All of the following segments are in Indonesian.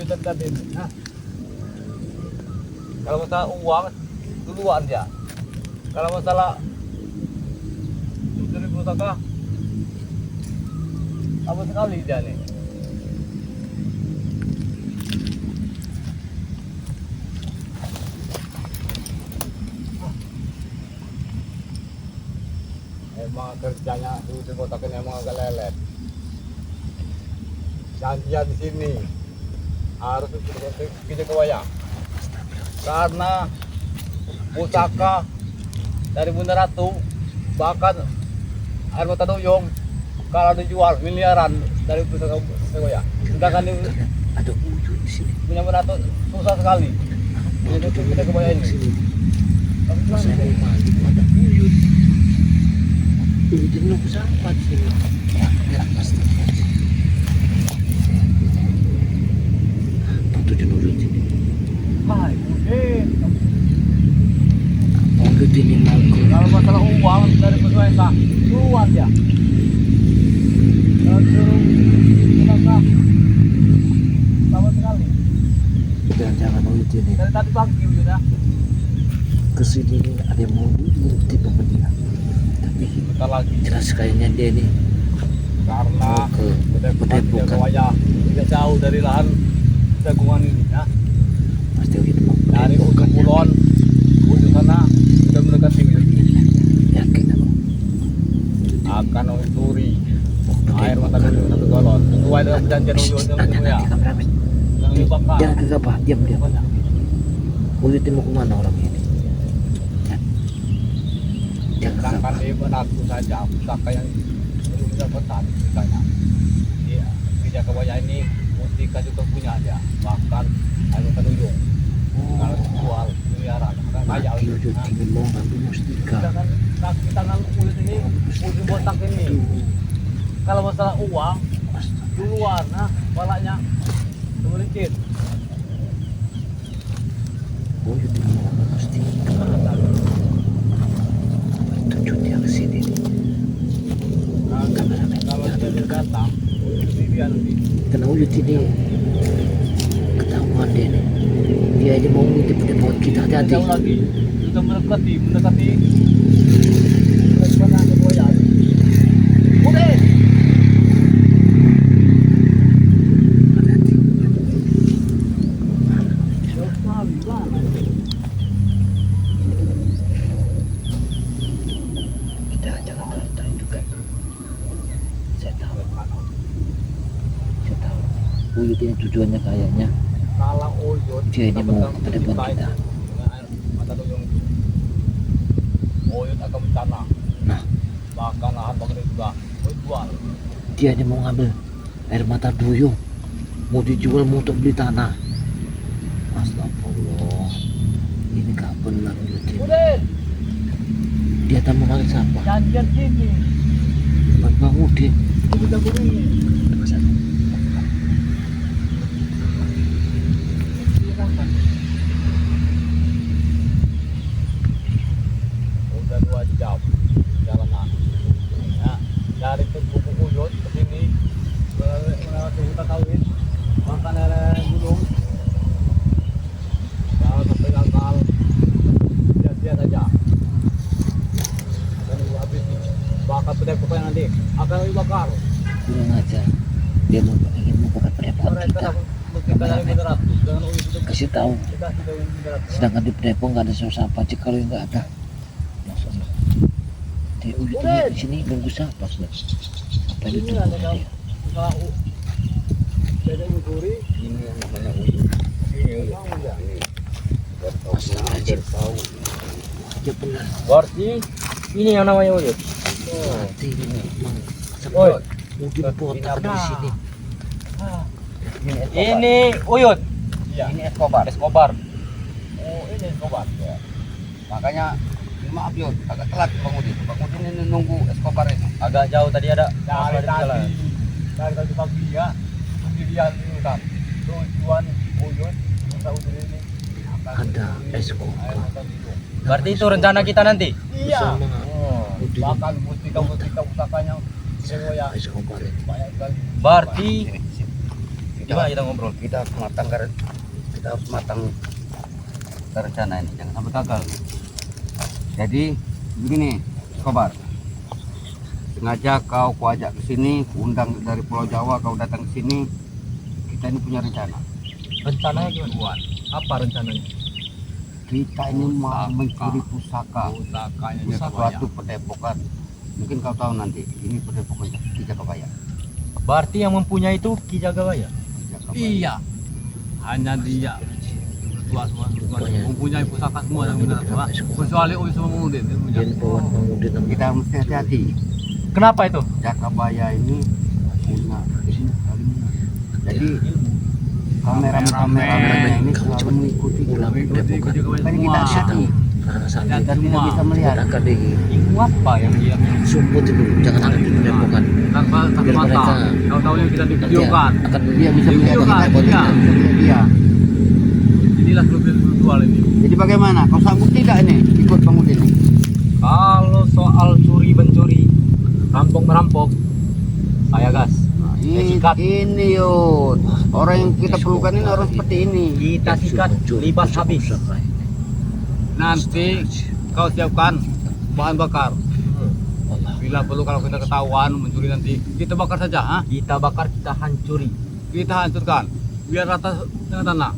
Uyut tadi. Nah, kalau masalah uang duluan dia. Kalau masalah dari pusaka apa sekali dia nih. Emang kerjanya dulu di kota kan emang agak lelet. Janjian di sini harus kita ke wayang karena pusaka dari Bunda Ratu bahkan air mata duyung kalau dijual miliaran dari pusaka wayang. Sedangkan di Ada wujud di sini. punya Bunda Ratu susah sekali. Jadi kita ke wayang ini. Tapi Saya gimana? mau mandi, ada wujud. Wujud ini aku sampai di sini. Ya, pasti. Tujuh wujud ini. Hai, Wujud ini mau ke. kalau masalah uang dari pusaka duluan dia. Kalau suruh pusaka sama sekali. Jangan wujud ini. Dari tadi pagi udah. Kesini ini ada yang mau wujud di dia. Tapi Bentar lagi jelas kayaknya dia ini karena mau ke kita Padepokan. ke wayang tidak jauh dari lahan jagungan ini ya. Pasti wujud mau ke Dari ujung Padepokan. kulon ujung sana sudah mendekati Yakin aku. akan mencuri Mau air mata Padepokan. dulu satu galon sesuai dengan perjanjian ujung ya. Nanti kameramen. Yang dibakar. Jangan gegabah, diam. Wujud ini mau kemana orang ini? Jangan Sedangkan gegabah. di benakku saja pusaka yang belum didapatkan misalnya. Dia tidak ke wayang ini mustika juga punya dia bahkan air mata dulu. Kalau dijual miliaran akan kaya Mati itu. wujud Nah, ini mau ngambil mustika. sedangkan kita ngambil kulit ini ujung botak ini kalau masalah uang duluan nah balanya sedikit Wujud ini mau ngambil mustika. Tujuh dia ke sini. Kameramen, kalau jangan dia datang dia nanti karena wujud ini ketahuan dia nih. Dia aja mau ngintip Padepokan kita, hati-hati. jauh lagi sudah mendekati mana ke wayang udah Hati-hati. jauh sekali banget Kita jangan tahu juga. Saya tahu. Wujud ini tujuannya kayaknya kalau uyut dia ini mau ke Padepokan kita. mata duyung uyut akan bencana Nah, bahkan lahan bangunan juga jual dia ini mau ngambil air mata duyung, mau dijual, mau untuk beli tanah. Astagfirullah, ini gak benar wujud ini. udah Dia tak mau ngambil sampah. janjian sini Bang Udin. kita begini udah 2 jam jalanan ya dari Tugu Uyut ke sini melewati hutan sawit makan lereng gunung kalau sampai gagal dia saja dan habis bakar Padepokan nanti akan dibakar Kurang ajar. Dia mau ingin membuka Padepokan mereka kita. dapat mustika dari Bunda Ratu dengan Uyut itu Kasih tahu. kita sudah Bunda Ratu Sedangkan di Padepokan nggak ada siapa. Jika kalau nggak ada, maksudnya. Di wujud ini di sini nunggu siapa sudah? Apa yang ini ditunggu ada dia? kalau beda Yuguri Ini yang namanya wujud. tahu ya Astagfirullah. Ya benar. berarti ini yang namanya Uyut Berarti ini memang Oi. semprot. Mungkin botak ada di sini. ini Uyut ini Escobar oh ini Escobar ya. Makanya maaf Yud, agak telat Bang Udin ini nunggu Escobar ini. agak jauh tadi ada dari tadi pagi ya sendirian ini kan tujuan Uyut minta Uyut ini Ada Escobar. Berarti itu rencana kita nanti. iya Bersama Udin. bahkan mustika pusakanya sewa yang Escobar ini. banyak sekali Berarti Gimana kita ngobrol? Kita harus matang karena kita harus matang rencana ini, jangan sampai gagal. Jadi begini, Kobar, sengaja kau ajak ke sini, undang dari Pulau Jawa, kau datang ke sini. Kita ini punya rencana. Rencananya gimana? Apa rencananya? Kita ini mau mencuri pusaka, Pusakanya suatu padepokan. Mungkin kau tahu nanti, ini padepokan Ki Jakabaya. Berarti yang mempunyai itu Ki Jagabaya? Jakabaya. Iya. Hanya dia. Tua semua mempunyai pusaka semua yang benar tua. Kecuali Ui Semangudin. Yen pohon mangudin nama. Kita mesti hati-hati. Kenapa itu? Jakabaya ini punya ilmu halimnya. Jadi kameramen ini selalu mengikuti Ulang padepokan. Makanya kita hati-hati Karena santri dan tidak bisa melihat. akan di Ilmu apa yang dia sumput itu, jangan angkat di padepokan. tanpa Biar mata? mereka Tahu-tahu yang kita nanti divideokan. akan Dia bisa melihat Iya, kita, kan? kita Iya. bisa melihat dia. Inilah kelebihan virtual ini. Jadi bagaimana? Kau sanggup tidak ini ikut Bang Udin? Kalau soal curi mencuri, rampok merampok, saya gas. sikat. Ini yuk, orang yang kita perlukan ini orang seperti ini. Kita sikat, libas habis. Nanti kau siapkan bahan bakar. Bila perlu kalau kita ketahuan mencuri nanti, kita bakar saja. Ha? Kita bakar, kita hancuri. Kita hancurkan. Biar rata dengan tanah.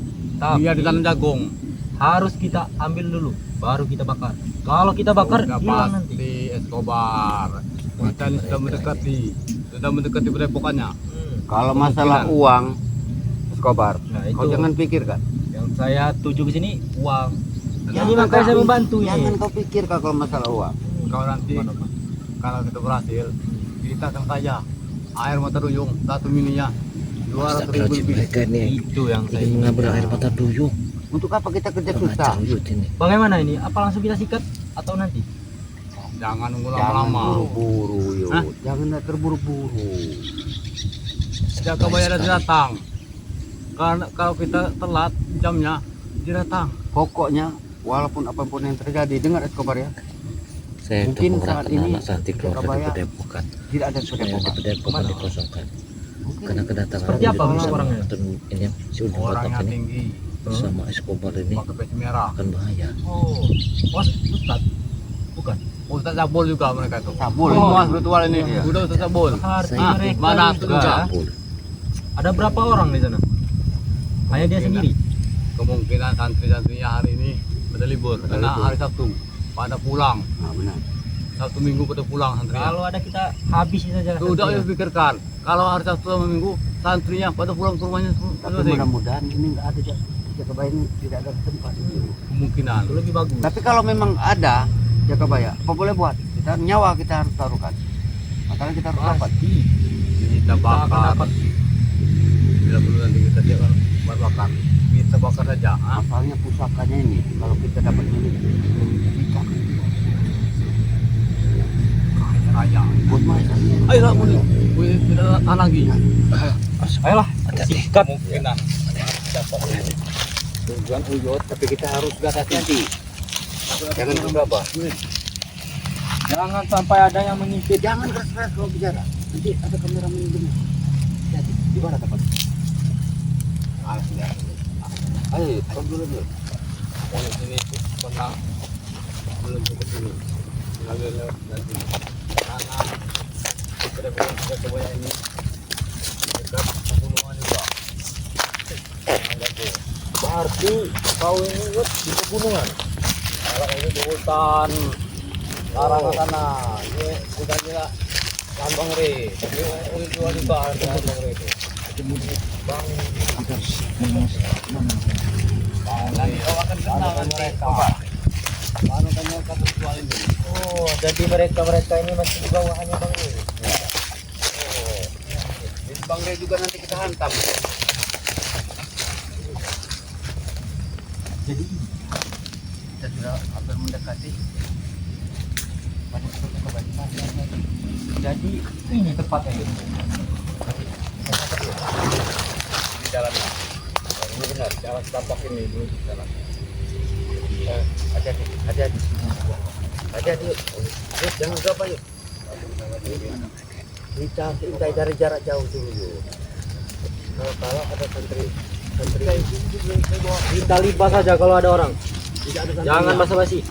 Biar di tanah jagung. Harus kita ambil dulu, baru kita bakar. Kalau kita bakar, hilang nanti. Escobar. Kita ini sudah mendekati padepokannya. Kalau masalah uang, Escobar, Nah, kau itu. jangan pikirkan. Yang saya tuju ke sini uang. Jangan Jadi makanya saya kau- membantu Jangan ini. kau pikirkan kalau masalah uang. Kalau nanti kalau kita berhasil, kita akan kaya. Air mata duyung 1 miliar 200.000 lebih. Mereka ini Itu yang saya ingin mengambil air mata duyung. Untuk apa kita kerja susah? Pengacau yut ini. Bagaimana ini? Apa langsung kita sikat atau nanti? Jangan nunggu Jangan lama-lama. buru-buru, yuk. Hah? Jangan terburu-buru. Jakabaya ada datang. Karena kalau kita telat jamnya, dia datang. Pokoknya, walaupun apapun yang terjadi, dengar Escobar ya, Saya Mungkin untuk saat mengerahkan ini anak santri keluar dari Jakabaya padepokan. tidak ada Supaya di padepokan. padepokan dikosongkan. Mungkin Karena kedatangan Seperti apa Yud bisa orangnya? menonton ini si Ujung Orangnya Batak ini tinggi, bersama Escobar ini pakai peci merah. akan bahaya. Oh, Ustad? Bukan. Ustad Cabul juga mereka itu. Cabul. Semua spiritual ini. Iya. Udah Ustad Cabul. Saya Ah, mana sudah? Cabul. Ada berapa orang di sana? Hanya dia sendiri. Kemungkinan santri-santrinya hari ini pada libur karena hari Sabtu pada pulang. Nah, benar. Sabtu Minggu pada pulang santrinya. Kalau ada kita habis saja. Sudah ya pikirkan. Kalau hari Sabtu sama Minggu santrinya pada pulang ke rumahnya Tapi masing-masing. mudah-mudahan ini nggak ada Jakabaya ini tidak ada tempat ini. Kemungkinan. Itu lebih bagus. Tapi kalau memang ada Jakabaya, apa boleh buat? Kita nyawa kita harus taruhkan. Makanya kita harus dapat. Kita bakar. Bila perlu nanti kita siapkan bahan bakar. Kita bakar saja. Ah. Asalnya pusakanya ini, kalau kita dapat ini, kita Raya. buat masa. Ayolah Muni. Kita tahan lagi. Ayolah. Hati-hati. Sikat. Kemungkinan. Tujuan uyut, tapi kita harus hati-hati. Jangan gegabah. Jangan sampai ada yang mengintip. Jangan keras-keras kalau bicara. Nanti ada kamera mendengar. Hati-hati. Di mana tempat? Ayo, taruh dulu dulu. Yang sini pernah belum cukup sini. Lalu lewat dan sini. Karena kita belum bisa coba ini dekat pegunungan juga. Jangan jago. Berarti kau ini Yud, di pegunungan. Kalau ini di hutan larangan sana. Ini bukan gila Lambang Re. Tapi ini jual juga di Lambang Re itu. Bang, nanti kau akan kenal mereka. Mana kamu kata jual ini? Oh, jadi mereka ini masih di bawahannya Bang Ul. Di Bang Re juga nanti kita hantam. Jadi kita sudah hampir mendekati pada kebanyakan. Jadi ini tempatnya gitu. Di jalannya. Ini benar, jalan setapak ini dulu jalan. Hati-hati, hati-hati. Hati-hati yuk. Yuk, jangan gegabah yuk. Kita cari jarak jauh dulu yuk. Kalau ada santri kita libat saja kalau ada orang. Jangan basa-basi.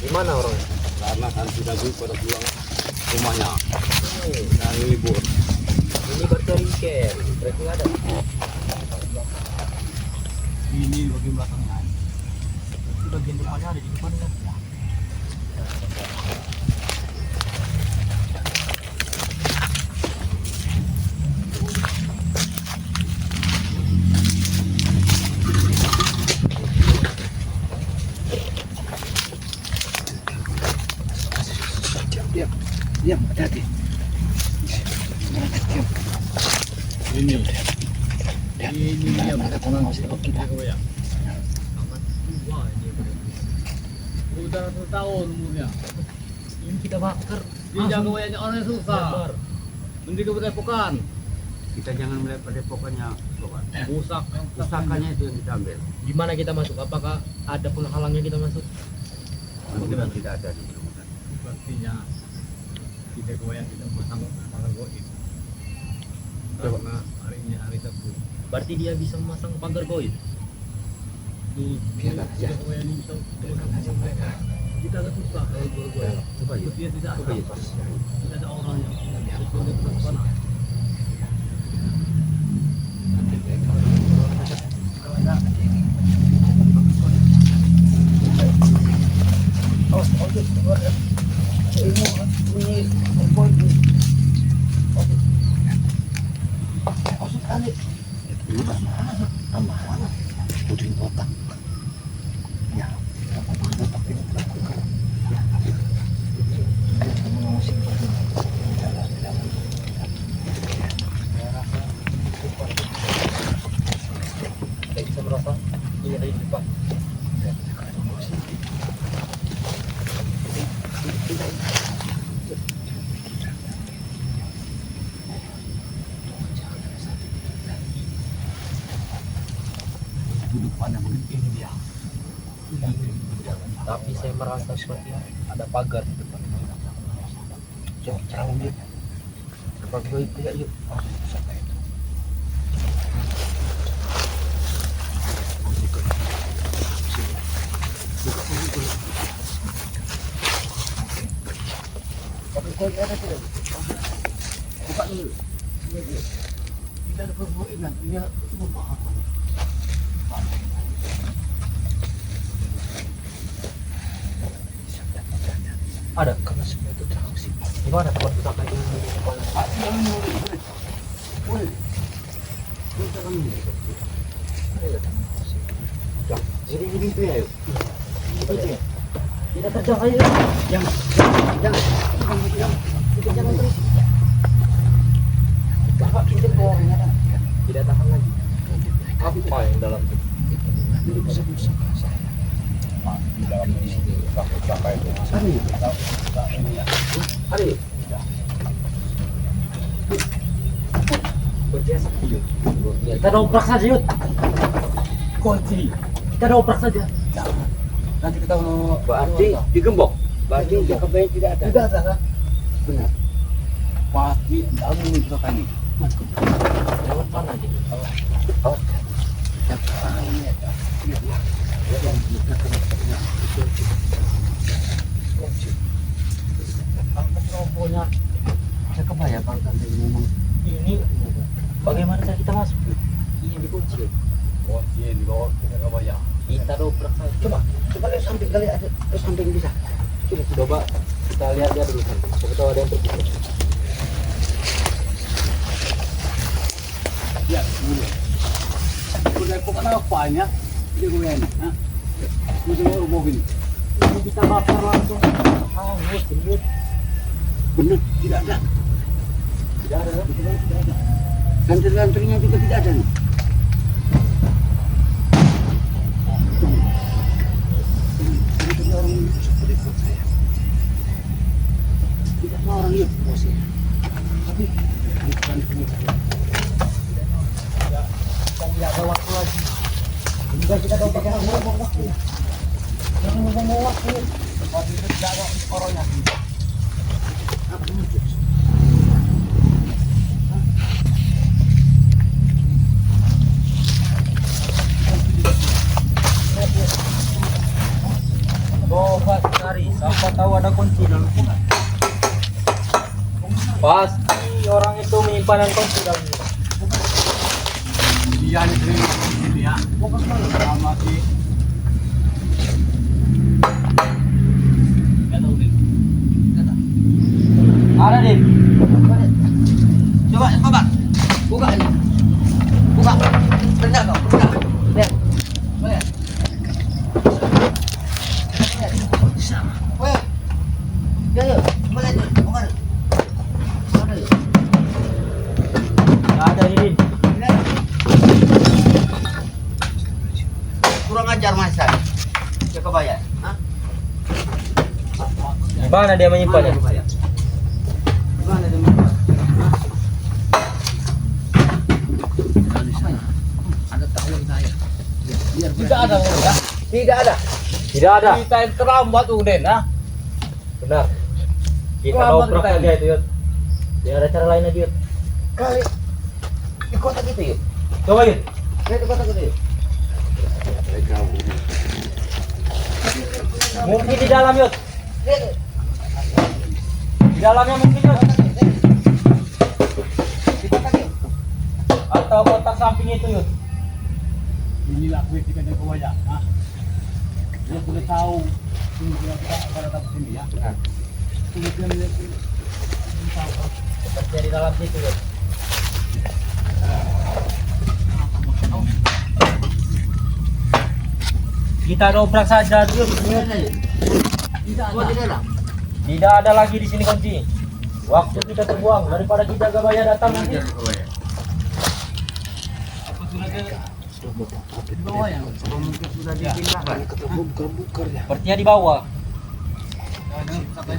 Di mana orangnya? Karena santri tadi pada pulang rumahnya dari libur. Ini berarti weekend. Berarti nggak ada. Ini bagian belakangnya. Di bagian depannya ada di depannya. Diam, hati-hati. Diam. Ini Diam, mereka tenang, masih ikut kita. Udah 1 tahun umurnya. Ini kita bakar. Dia jaga wayangnya orangnya susah. Mending ke padepokan. Kita jangan melihat padepokannya, sobat. Rusak. Pusakannya itu yang kita ambil. Gimana kita masuk? Apakah ada penghalangnya kita masuk? Mudah tidak ada di sini. Sepertinya kita ke wayang kita pasang goib. Karena hari ini hari Sabtu. Berarti dia bisa memasang pagar goib. Biarkan aja. Kita ke wayang ini bisa mereka. Kita agak susah kalau goib. Coba ya. Dia tidak Coba ya. tidak ada orangnya. Itu sana. Puding otak. Ya, otak ini terlakukan. Kita bisa merasa ini ada di depan. Duduk pada begini dia. Tapi saya merasa seperti ada pagar di depan. Coba terlalu dia. Pagar goib ya, yuk. Sampai itu. Tapi kau ada tidak? Buka dulu. Tidak ada perbuatan. Dia semua apa? Ada. Karena semua itu terang sih. Di mana tempat pusaka itu? Jadi itu ya. Tidak terjang ayo. Jangan. Jangan terus. Kakak kita ke orangnya. Tidak tahan lagi. Apa yang dalam itu? Ini pusaka saya. Di dalam ini pusaka itu. Ada yuk. Kunci sakti yuk. Kita dobrak saja yuk. Kunci. Kita dobrak saja. Nanti kita mau Berarti digembok. Berarti jakabanya tidak ada. tidak ada kan? Benar. Pasti dalam ini pusaka ini. Lewat mana aja? Pokoknya saya kebayang kalau tadi ngomong Ini bagaimana cara kita masuk? Ini dikunci. Kunci di bawah kita ke bayang. Kita dobrak saja. coba lihat samping kali ada ke samping bisa. Coba kita lihat dia dulu kan. Siapa tahu ada yang terbuka. Ya, boleh. Padepokan apanya? Dia gue ini. Mesti mau mobil. Ini kita bakar langsung. Hangus. Benar, tidak ada. Tidak ada. Tidak ada. Santri-santrinya juga tidak ada nih. Tidak ada orang seperti saya. Tidak ada orang yuk, bosnya. Tapi bukan punya saya. Tidak ada waktu lagi. Juga kita tahu pakai ngomong waktu. Jangan ngomong waktu. Tapi itu tidak ada orangnya. Apa itu? ada kunci dalam bukan. Pasti orang itu menyimpan kunci dalam. Dia ini sendiri ya. Sama si Ada Din. Coba Kobar. Buka ini. Buka. Rendah kau. Buka. Lihat. Lihat. Weh. Ya ya. Boleh tu. Kobar. Ada. Nggak ada Din. Kurang ajar masa. Ya kebayar. Hah? Di mana dia menyimpannya? Mana dia mana? Ada tahun saya. Biar tidak ada ya. Tidak ada. Tidak ada. Kita yang terlambat tuh Den, ah. Benar. Kita Selamat dobrak kita saja itu Yud. Tidak ada cara lain lagi Yud. Kali di kota kita yuk. Coba Yud. Lihat di kota kita yuk. Mungkin di dalam Yud. Lihat. Di dalamnya mungkin Yud. Di kota kita. Atau kotak samping itu Yud. Inilah ketika dia ke wajah. Ah. Dia sudah tahu ini kita akan datang ke sini ya. Kemudian dia tahu. Seperti di dalam situ Yud. Kita dobrak saja Yud. Tidak ada. Tidak ada lagi di sini kunci. Waktu kita terbuang daripada kita gak bayar datang nanti. Apa sudah dia di bawah ya? Mungkin sudah dipindahkan. bukan ya. Sepertinya di bawah Ada sampai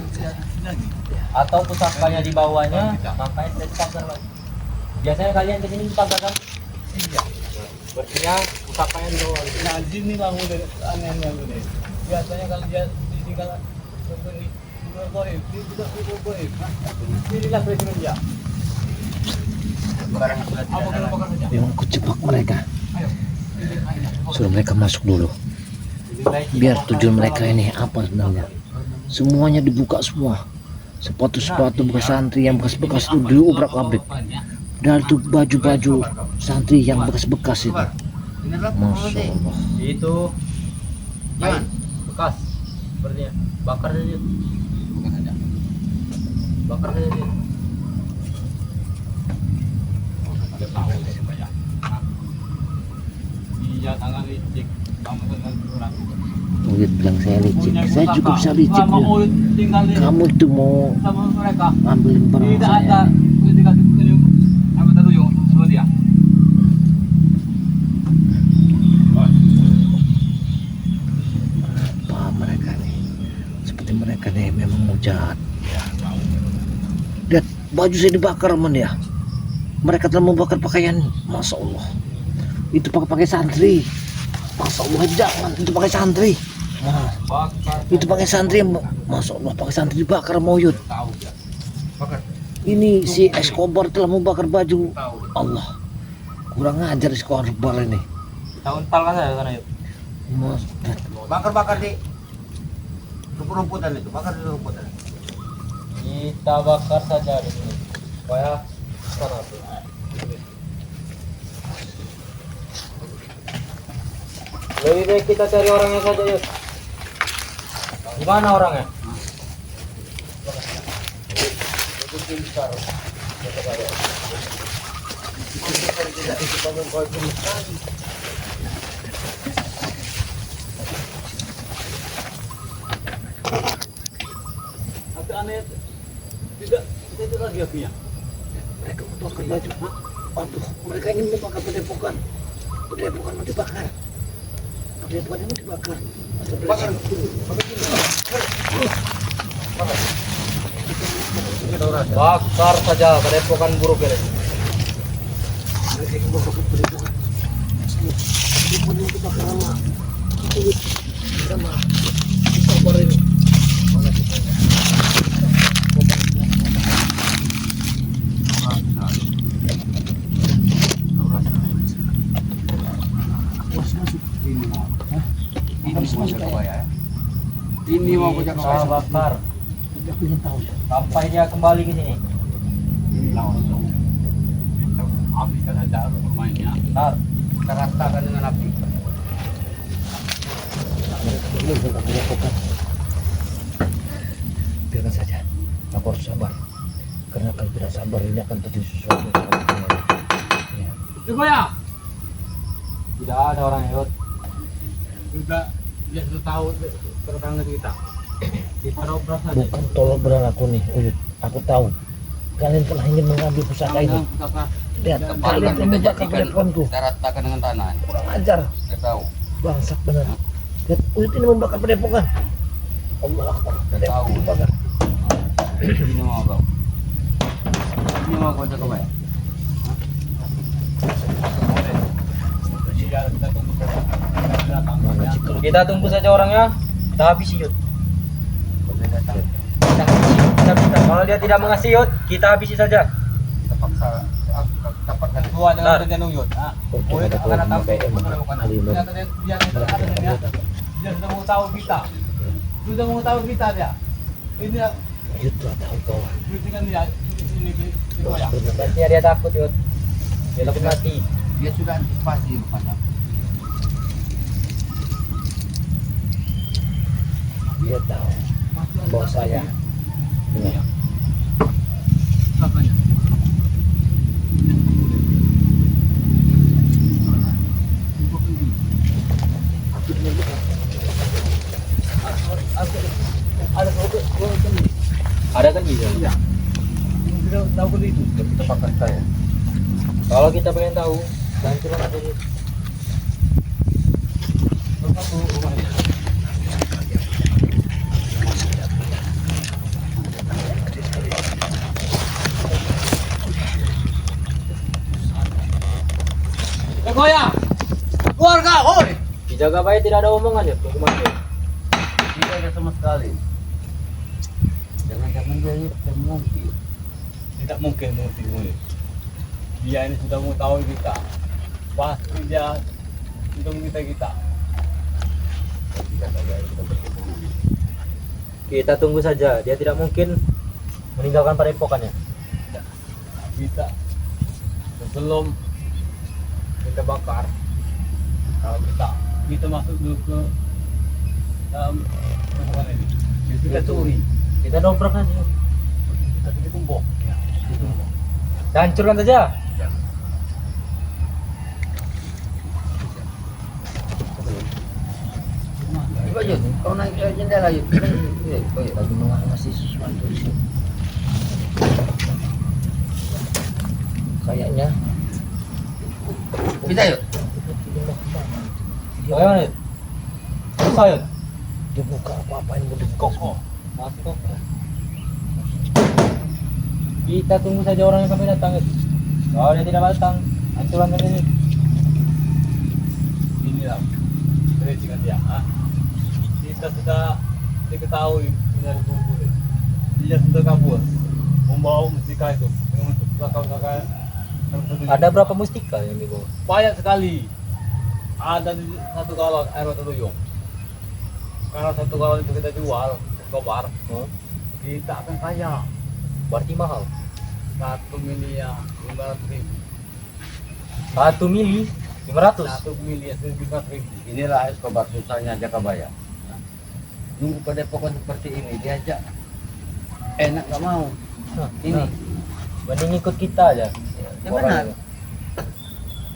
lagi. atau pusakanya di bawahnya, makanya tidak dipaksa lagi. Biasanya kalian ke sini dipaksa kan? Iya. Sepertinya pusakanya di bawah. Nah, di sini bang udah aneh-aneh udah. Biasanya kalau dia ditinggal begini, boleh, tidak boleh. Inilah presiden dia. Barang sudah Apa tidak kalau ada. bakar saja? Memang kejebak mereka. Ayo. Ini airnya. Suruh mereka masuk dulu. Biar tujuan mereka ini apa sebenarnya? Semuanya dibuka semua. Sepatu-sepatu bekas santri yang bekas-bekas itu diobrak-abrik. Dan itu baju-baju santri yang bekas-bekas itu. Inilah Masya pengurus. Allah. Itu Jangan. bekas sepertinya. Bakar saja. Bukan saja. Bakar saja. Ada tahu dia banyak. Iya, tangan licik. Kamu dengan orang. Uyut bilang saya licik. Punya Saya pusaka. juga bisa licik. Selama Bilang. Uyut tinggal di Kamu itu mau sama mereka. ambilin barang Tidak ada saya. ketika ini apa tadi yang sama dia. Apa mereka nih? Seperti mereka nih memang mau jahat. Lihat baju saya dibakar sama dia. Mereka telah membakar pakaian. Masya Allah. Itu pakai santri. Masya Allah, jangan itu pakai santri. Nah, Bakar itu pakai santri. Masya Allah, pakai santri dibakar sama Uyut. tahu dia. Bakar. Ini si Escobar telah membakar baju. Tahu. Allah, kurang ajar Escobar ini. Tahun tal kan saya sana Yud. Mas, Bakar-bakar di rumput-rumputan itu. Bakar di rumputan. Kita bakar saja di sini supaya sana tuh. Lebih baik kita cari orangnya saja Yud. Di mana orangnya? Agak aneh. Tidak lagi apinya. mereka membakar baju. Aduh, mereka ingin membakar padepokan. Padepokan mau dibakar. Padepokan mau dibakar. Bakar. Bakar saja padepokan buruk ini. Mereka ingin membakar padepokan. Padepokan yang dibakar sama Uyut sama Escobar ini. Ini mau kerja Kita bakar. Aku ingin tahu. Sampai dia kembali ke sini. Langsung kita habiskan saja rumahnya. Ntar, Kita ratakan dengan api. Belum aku lakukan. Biarkan saja. Aku harus sabar. Karena kalau tidak sabar ini akan terjadi sesuatu. Ya. Coba ya. tidak ada orang Yud. Sudah dia sudah tahu tetangga kita. Kita robrak saja. Bukan tolong beran aku nih, Uyut. Aku tahu. Kalian telah ingin mengambil pusaka ini. Lihat, kalian telah membakar teleponku. Kita ratakan dengan tanah. Kurang ajar. Saya tahu. Bangsat benar. Lihat, Uyut ini membakar padepokan. Allah Akbar. Tahu. Dibakar. Ini mau kau. Ini mau kau jaga baik. Kita tunggu saja. Datang. Mana jika Kita tunggu saja orangnya. Kita habisi Yud. Boleh datang. Kita habisi. Kita. Kalau dia tidak mengasih Yud, kita habisi saja. Terpaksa aku dapatkan. Itu adalah kerjaan Uyut. Uyut akan datang. Dia sudah mau tahu kita. Sudah mau tahu kita dia. Ini Uyut telah tahu bahwa kan dia ini itu ya. Pastinya dia takut Yud. Dia takut mati. Dia sudah antisipasi rupanya. dia tahu bahwa saya ya, Apanya? Ada kan bisa? Iya. Sudah tahu ke itu. Tepakan saya. Kalau kita pengen tahu, hancurkan aja Yud. Satu rumahnya. Goyang, keluar kau, oi. Dijaga baik, tidak ada omongan ya, tunggu mati. Tidak ada sama sekali. Jangan-jangan dia tidak mungkin. Tidak mungkin mungkin. Dia ini sudah mau tahu kita. Pasti dia sudah meminta kita. Kita tunggu saja, dia tidak mungkin meninggalkan padepokannya. Kita sebelum kita bakar, kalau kita masuk dulu ke dalam apa ini, kita curi, Kita dobrak aja. kita ditumbuk, ya, ditumbuk. Kita hancurkan saja. Coba Yud, kau naik ke jendela Yud. lagi mengawasi sesuatu di sini. Kayaknya Kita Yud. Bagaimana Yud? Susah Yud? dia buka apa-apa yang mau dibuka. Kok, Masih kok. Kita tunggu saja orang yang kami datang Yud. Kalau dia tidak datang, hancurkan saja ini. inilah kerecikan dia, kita sudah diketahui benar kubur. Dia sudah kabur, membawa mustika itu, dengan kakak-kakak. Ada berapa mustika yang dibawa? Banyak sekali. Ada di satu galon air mata duyung. Kalau satu galon itu kita jual, kobar, kita akan kaya. Berarti mahal. 1 miliar 500.000. 1 mili 500. 1 miliar 500.000. Inilah Escobar susahnya Jakabaya. Nunggu padepokan seperti ini diajak enak gak mau. Ini Mending ikut kita aja. Ya benar.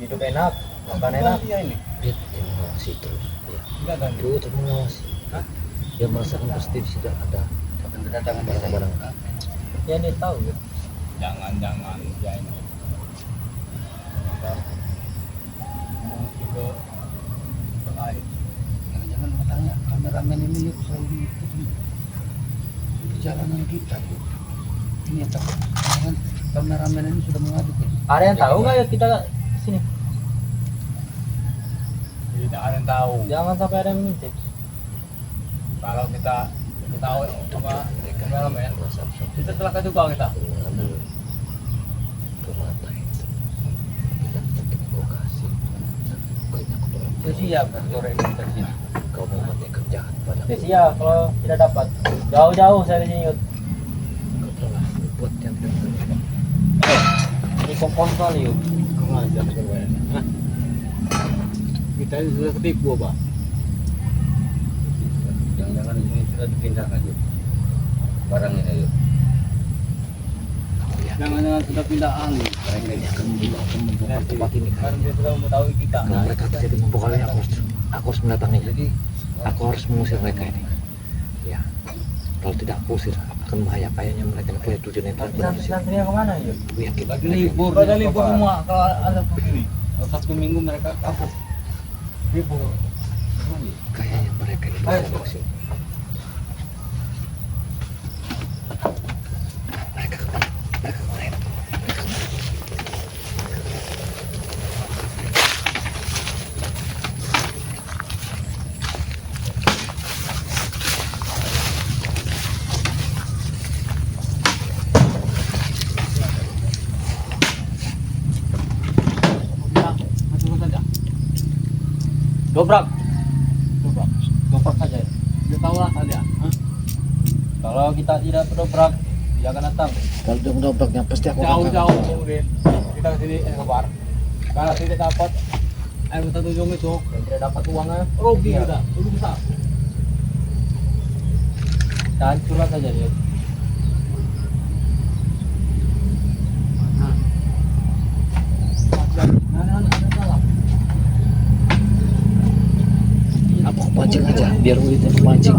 Hidup enak, makan enak. Iya ini. Dia mengawasi terus. Ya. Enggak kan? Terus mengawasi. Dia merasakan pasti sudah ada akan kedatangan barang-barang. Ya dia tahu ya. Jangan ya ini. Mungkin ke air. Jangan tanya kameramen ini Yud selalu diikuti perjalanan kita Yud. Ini yang takut. Jangan kameramen ini sudah mengadu Yud. Ada yang tahu nggak ya kita sini? Tidak ada yang tahu. Jangan sampai ada yang mengintip. Kalau kita tahu apa kameramen, kita celaka juga kita. Mengambil ke mata itu. Kita tetap lokasi. Pokoknya aku tolong. Itu siap sore ini kita di sini. Kau mau mati kerjaan pada Ya siap kalau tidak dapat. Jauh-jauh saya ke sini Yud. kokon kali yuk. Kurang ajar keluar. Hah? Kita ini sudah ketipu apa? Jangan-jangan ini sudah dipindahkan yuk. Barang ini yuk. Jangan-jangan sudah pindah alih. Mereka ini akan membawa tempat ini kan. Kan dia sudah mengetahui kita. Kalau mereka terjadi membuka kali aku harus mendatanginya. Jadi Aku harus mengusir mereka ini. Ya, kalau tidak aku usir akan bahaya. Kayaknya mereka punya tujuan yang Tapi tertentu. santri-santrinya kemana yuk? Aku yakin. lagi mereka- libur. Pada libur semua kalau ada begini. Kalau Sabtu Minggu mereka kabur. Libur. Kayaknya mereka ini pasti ada di sini. Mereka kemana? Mereka kemana? Masuk saja. Dobrak. Dobrak. Dobrak saja. Dia tahu lah saja. Hah? Kalau kita tidak berdobrak, dia akan datang. Kalau dia mendobraknya pasti aku akan Jauh-jauh kemudian kita ke sini kabar. Kalau tidak dapat air minta tunjuk itu Dan tidak dapat uangnya, rugi Iya. kita. Rugi besar. kita hancurkan saja dia. Ada salah. Apa aku pancing aja biar Udin yang pancing.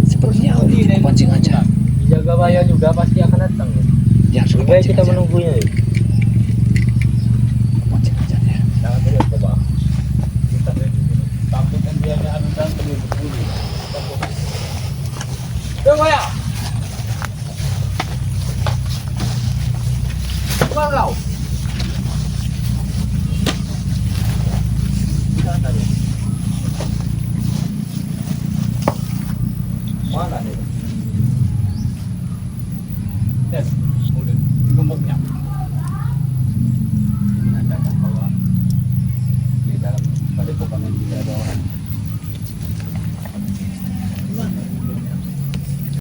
Sepertinya Udin yang pancing aja. Jaga bayar juga pasti akan datang. Ya. Dia harus Lebih baik pancing kita aja. menunggunya. Ya. Pancing aja ya. Jangan terus coba. Kita takutkan dia anu dan perlu berburu. Tunggu ya. Kemana kau?